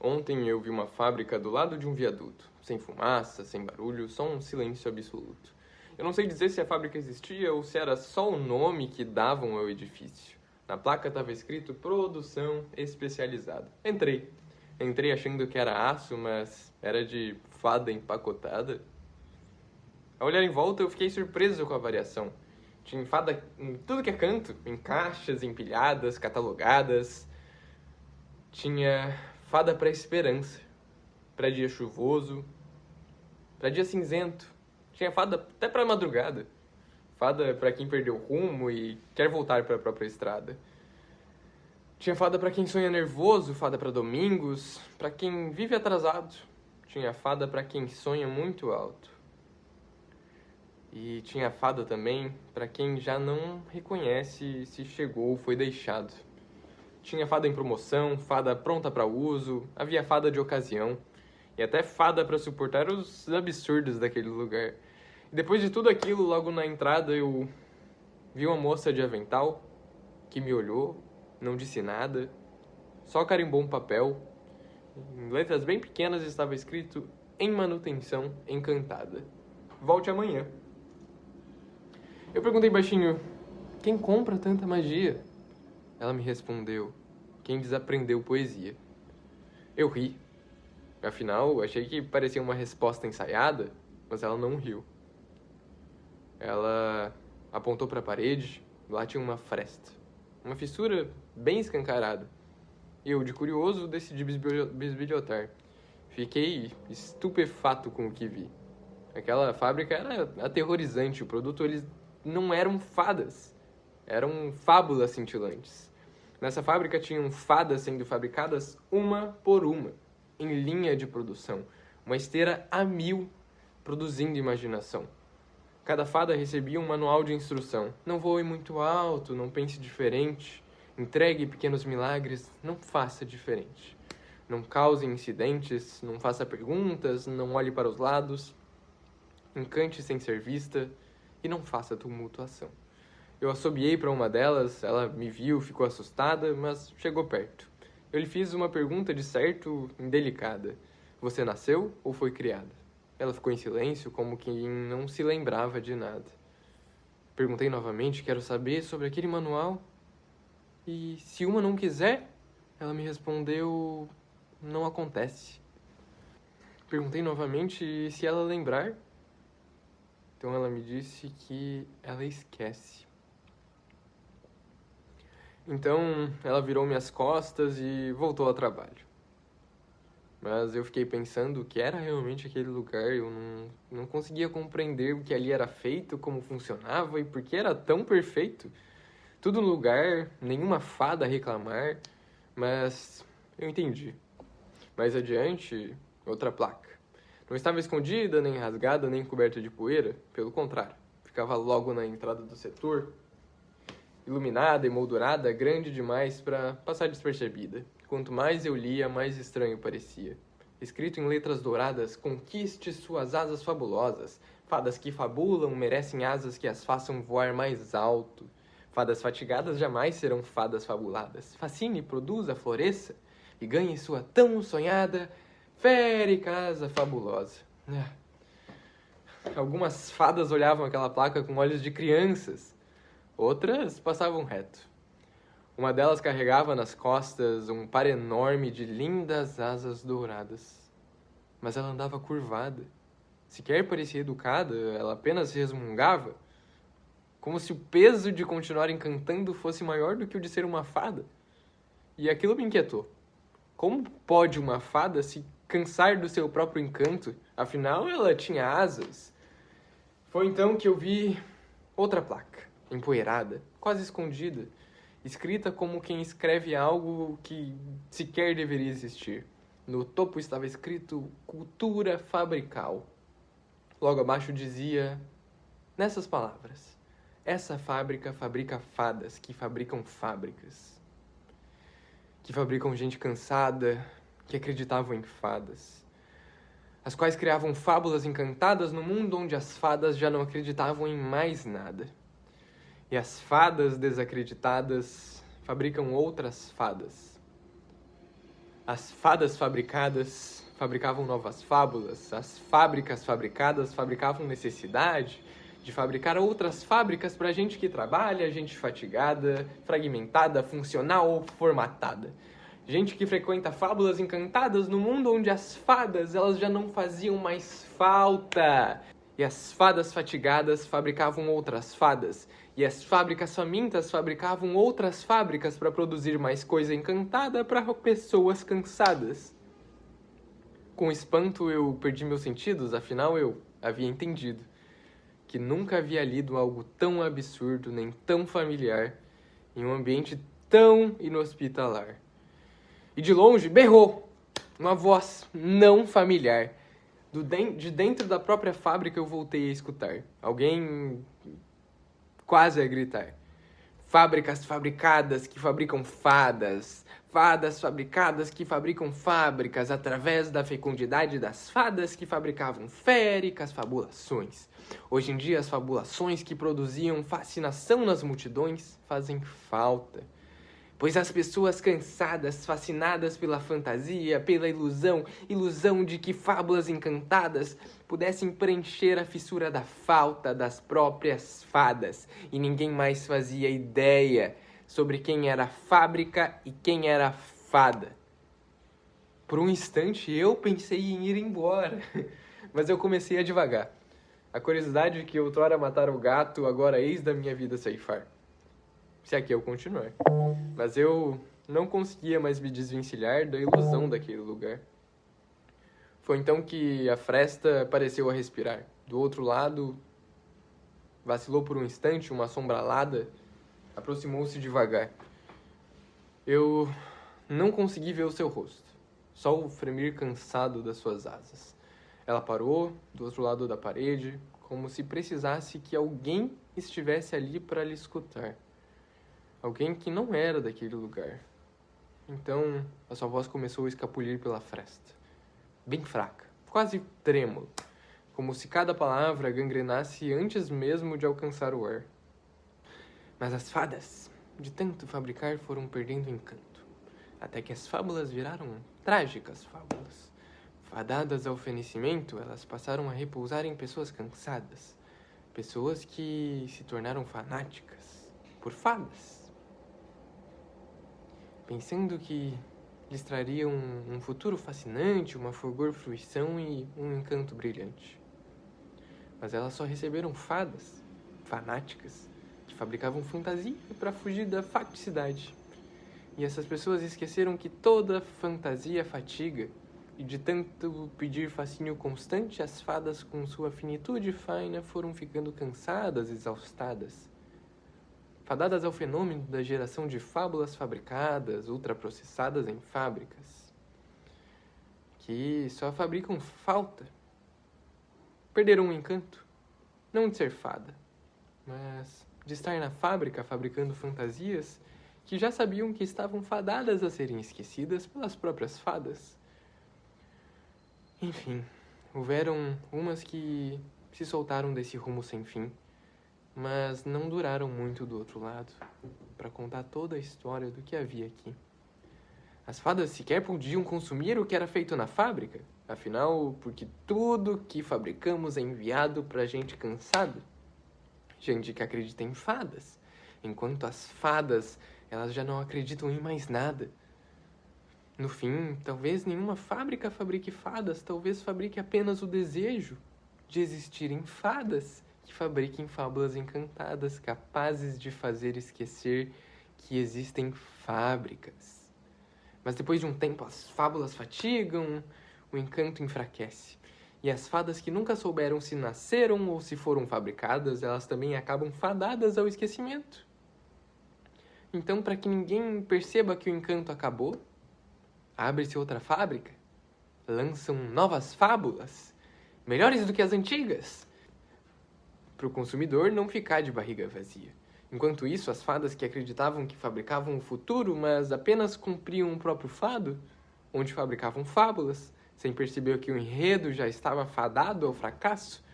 Ontem eu vi uma fábrica do lado de um viaduto, sem fumaça, sem barulho, só um silêncio absoluto. Eu não sei dizer se a fábrica existia ou se era só o nome que davam ao edifício. Na placa estava escrito Produção Especializada. Entrei achando que era aço, mas era de fada empacotada. Ao olhar em volta, eu fiquei surpreso com a variação. Tinha fada em tudo que é canto, em caixas, empilhadas, catalogadas. Tinha fada para esperança, para dia chuvoso, para dia cinzento. Tinha fada até para madrugada. Fada para quem perdeu o rumo e quer voltar para a própria estrada. Tinha fada para quem sonha nervoso, fada para domingos, para quem vive atrasado. Tinha fada para quem sonha muito alto. E tinha fada também para quem já não reconhece se chegou ou foi deixado. Tinha fada em promoção, fada pronta para uso, havia fada de ocasião e até fada para suportar os absurdos daquele lugar. E depois de tudo aquilo, logo na entrada eu vi uma moça de avental que me olhou, não disse nada, só carimbou um papel. Em letras bem pequenas estava escrito: em manutenção encantada. Volte amanhã. Eu perguntei baixinho: quem compra tanta magia? Ela me respondeu: quem desaprendeu poesia. Eu ri. Afinal, achei que parecia uma resposta ensaiada, mas ela não riu. Ela apontou para a parede, lá tinha uma fresta. Uma fissura bem escancarada. Eu, de curioso, decidi bisbilhotar. Fiquei estupefato com o que vi. Aquela fábrica era aterrorizante. O produto, eles não eram fadas. Eram fábulas cintilantes. Nessa fábrica tinham fadas sendo fabricadas uma por uma, em linha de produção. Uma esteira a 1000, produzindo imaginação. Cada fada recebia um manual de instrução. Não voe muito alto, não pense diferente. Entregue pequenos milagres, não faça diferente. Não cause incidentes, não faça perguntas, não olhe para os lados. Encante sem ser vista e não faça tumultuação. Eu assobiei para uma delas, ela me viu, ficou assustada, mas chegou perto. Eu lhe fiz uma pergunta de certo indelicada. Você nasceu ou foi criada? Ela ficou em silêncio, como quem não se lembrava de nada. Perguntei novamente, quero saber sobre aquele manual. E se uma não quiser, ela me respondeu, não acontece. Perguntei novamente se ela lembrar. Então ela me disse que ela esquece. Então ela virou minhas costas e voltou ao trabalho. Mas eu fiquei pensando o que era realmente aquele lugar. Eu não conseguia compreender o que ali era feito, como funcionava e por que era tão perfeito. Tudo no lugar, nenhuma fada a reclamar, mas eu entendi. Mais adiante, outra placa. Não estava escondida, nem rasgada, nem coberta de poeira, pelo contrário. Ficava logo na entrada do setor, iluminada, emoldurada, grande demais para passar despercebida. Quanto mais eu lia, mais estranho parecia. Escrito em letras douradas, conquiste suas asas fabulosas. Fadas que fabulam merecem asas que as façam voar mais alto. Fadas fatigadas jamais serão fadas fabuladas. Fascine, produza, floresça e ganhe sua tão sonhada fere casa fabulosa. Algumas fadas olhavam aquela placa com olhos de crianças. Outras passavam reto. Uma delas carregava nas costas um par enorme de lindas asas douradas. Mas ela andava curvada. Sequer parecia educada, ela apenas resmungava, como se o peso de continuar encantando fosse maior do que o de ser uma fada. E aquilo me inquietou. Como pode uma fada se cansar do seu próprio encanto? Afinal, ela tinha asas. Foi então que eu vi outra placa, empoeirada, quase escondida, escrita como quem escreve algo que sequer deveria existir. No topo estava escrito Cultura Fabrical. Logo abaixo dizia, nessas palavras, essa fábrica fabrica fadas que fabricam fábricas. Que fabricam gente cansada, que acreditavam em fadas. As quais criavam fábulas encantadas no mundo onde as fadas já não acreditavam em mais nada. E as fadas desacreditadas fabricam outras fadas. As fadas fabricadas fabricavam novas fábulas, as fábricas fabricadas fabricavam necessidade de fabricar outras fábricas para gente que trabalha, gente fatigada, fragmentada, funcional ou formatada. Gente que frequenta fábulas encantadas no mundo onde as fadas elas já não faziam mais falta. E as fadas fatigadas fabricavam outras fadas. E as fábricas famintas fabricavam outras fábricas para produzir mais coisa encantada para pessoas cansadas. Com espanto eu perdi meus sentidos, afinal eu havia entendido que nunca havia lido algo tão absurdo nem tão familiar em um ambiente tão inhospitalar. E de longe berrou uma voz não familiar. De dentro da própria fábrica eu voltei a escutar. Alguém quase a gritar. Fábricas fabricadas que fabricam fadas. Fadas fabricadas que fabricam fábricas através da fecundidade das fadas que fabricavam féricas fabulações. Hoje em dia as fabulações que produziam fascinação nas multidões fazem falta. Pois as pessoas cansadas, fascinadas pela fantasia, pela ilusão de que fábulas encantadas pudessem preencher a fissura da falta das próprias fadas, e ninguém mais fazia ideia sobre quem era a fábrica e quem era a fada. Por um instante eu pensei em ir embora, mas eu comecei a divagar. A curiosidade que outrora matara o gato, agora eis da minha vida ceifar. Se aqui eu continuar. Mas eu não conseguia mais me desvencilhar da ilusão daquele lugar. Foi então que a fresta pareceu a respirar. Do outro lado, vacilou por um instante, uma sombra alada aproximou-se devagar. Eu não consegui ver o seu rosto, só o fremir cansado das suas asas. Ela parou do outro lado da parede, como se precisasse que alguém estivesse ali para lhe escutar. Alguém que não era daquele lugar. Então, a sua voz começou a escapulir pela fresta. Bem fraca, quase trêmula, como se cada palavra gangrenasse antes mesmo de alcançar o ar. Mas as fadas, de tanto fabricar, foram perdendo encanto, até que as fábulas viraram trágicas fábulas. Fadadas ao fenecimento, elas passaram a repousar em pessoas cansadas, pessoas que se tornaram fanáticas por fadas, pensando que lhes trariam um futuro fascinante, uma fulgor fruição e um encanto brilhante. Mas elas só receberam fadas fanáticas que fabricavam fantasia para fugir da faticidade. E essas pessoas esqueceram que toda fantasia fatiga, e de tanto pedir fascínio constante, as fadas com sua finitude faina foram ficando cansadas, exaustadas. Fadadas ao fenômeno da geração de fábulas fabricadas, ultraprocessadas em fábricas, que só fabricam falta. Perderam o encanto, não de ser fada, mas de estar na fábrica fabricando fantasias que já sabiam que estavam fadadas a serem esquecidas pelas próprias fadas. Enfim, houveram umas que se soltaram desse rumo sem fim, mas não duraram muito do outro lado, para contar toda a história do que havia aqui. As fadas sequer podiam consumir o que era feito na fábrica, afinal, porque tudo que fabricamos é enviado para gente cansada, gente que acredita em fadas, enquanto as fadas, elas já não acreditam em mais nada. No fim, talvez nenhuma fábrica fabrique fadas, talvez fabrique apenas o desejo de existirem fadas que fabriquem fábulas encantadas, capazes de fazer esquecer que existem fábricas. Mas depois de um tempo, as fábulas fatigam, o encanto enfraquece. E as fadas que nunca souberam se nasceram ou se foram fabricadas, elas também acabam fadadas ao esquecimento. Então, para que ninguém perceba que o encanto acabou, abre-se outra fábrica, lançam novas fábulas, melhores do que as antigas, para o consumidor não ficar de barriga vazia. Enquanto isso, as fadas que acreditavam que fabricavam o futuro, mas apenas cumpriam o próprio fado, onde fabricavam fábulas, sem perceber que o enredo já estava fadado ao fracasso,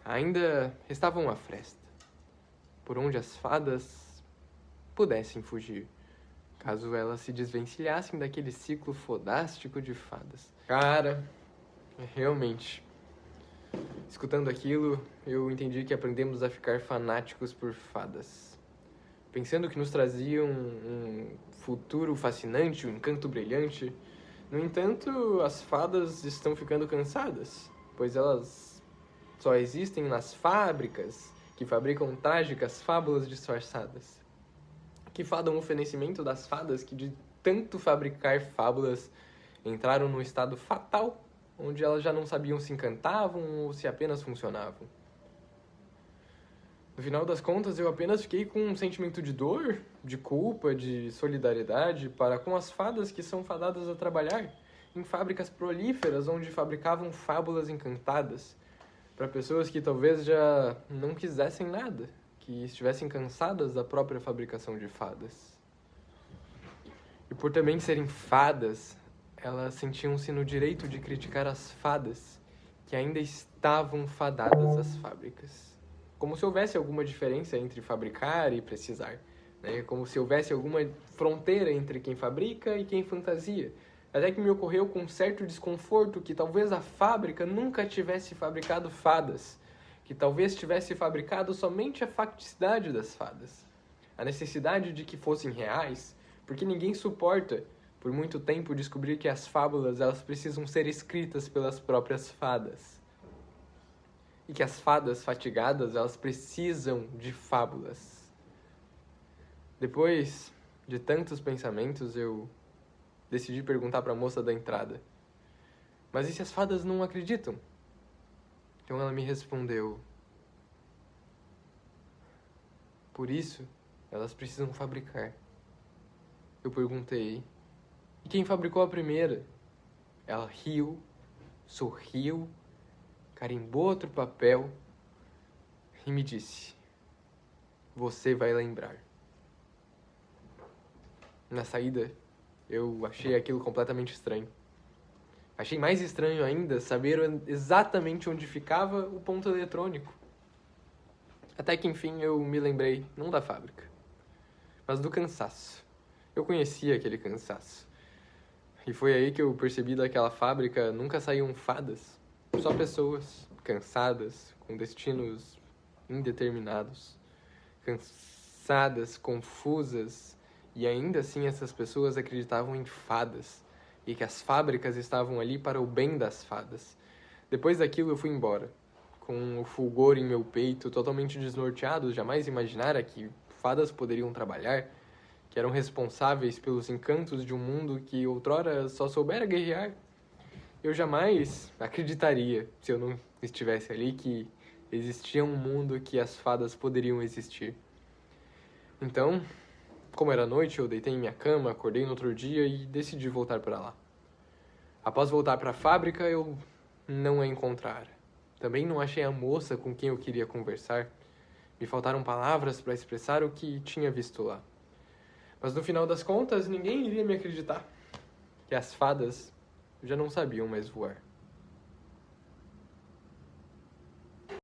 ainda restava uma fresta, por onde as fadas pudessem fugir, caso elas se desvencilhassem daquele ciclo fodástico de fadas. Cara, realmente, escutando aquilo, eu entendi que aprendemos a ficar fanáticos por fadas. Pensando que nos traziam um futuro fascinante, um encanto brilhante. No entanto, as fadas estão ficando cansadas, pois elas só existem nas fábricas que fabricam trágicas fábulas disfarçadas. Que fadam o fenecimento das fadas que, de tanto fabricar fábulas, entraram num estado fatal, onde elas já não sabiam se encantavam ou se apenas funcionavam. No final das contas, eu apenas fiquei com um sentimento de dor, de culpa, de solidariedade para com as fadas que são fadadas a trabalhar em fábricas prolíferas onde fabricavam fábulas encantadas para pessoas que talvez já não quisessem nada, que estivessem cansadas da própria fabricação de fadas. E por também serem fadas, elas sentiam-se no direito de criticar as fadas que ainda estavam fadadas às fábricas. Como se houvesse alguma diferença entre fabricar e precisar, né? Como se houvesse alguma fronteira entre quem fabrica e quem fantasia. Até que me ocorreu com um certo desconforto que talvez a fábrica nunca tivesse fabricado fadas, que talvez tivesse fabricado somente a facticidade das fadas, a necessidade de que fossem reais, porque ninguém suporta, por muito tempo, descobrir que as fábulas elas precisam ser escritas pelas próprias fadas. E que as fadas fatigadas, elas precisam de fábulas. Depois de tantos pensamentos, eu decidi perguntar para a moça da entrada: mas e se as fadas não acreditam? Então ela me respondeu: por isso, elas precisam fabricar. Eu perguntei: e quem fabricou a primeira? Ela riu, sorriu, carimbou outro papel e me disse: você vai lembrar. Na saída, eu achei aquilo completamente estranho. Achei mais estranho ainda saber exatamente onde ficava o ponto eletrônico. Até que, enfim, eu me lembrei, não da fábrica, mas do cansaço. Eu conhecia aquele cansaço. E foi aí que eu percebi daquela fábrica nunca saíam fadas. Só pessoas cansadas, com destinos indeterminados. Cansadas, confusas. E ainda assim essas pessoas acreditavam em fadas. E que as fábricas estavam ali para o bem das fadas. Depois daquilo eu fui embora. Com o fulgor em meu peito, totalmente desnorteado, jamais imaginara que fadas poderiam trabalhar, que eram responsáveis pelos encantos de um mundo que outrora só soubera guerrear. Eu jamais acreditaria, se eu não estivesse ali, que existia um mundo que as fadas poderiam existir. Então, como era noite, eu deitei em minha cama, acordei no outro dia e decidi voltar para lá. Após voltar para a fábrica, eu não a encontrara. Também não achei a moça com quem eu queria conversar. Me faltaram palavras para expressar o que tinha visto lá. Mas no final das contas, ninguém iria me acreditar que as fadas já não sabiam mais voar.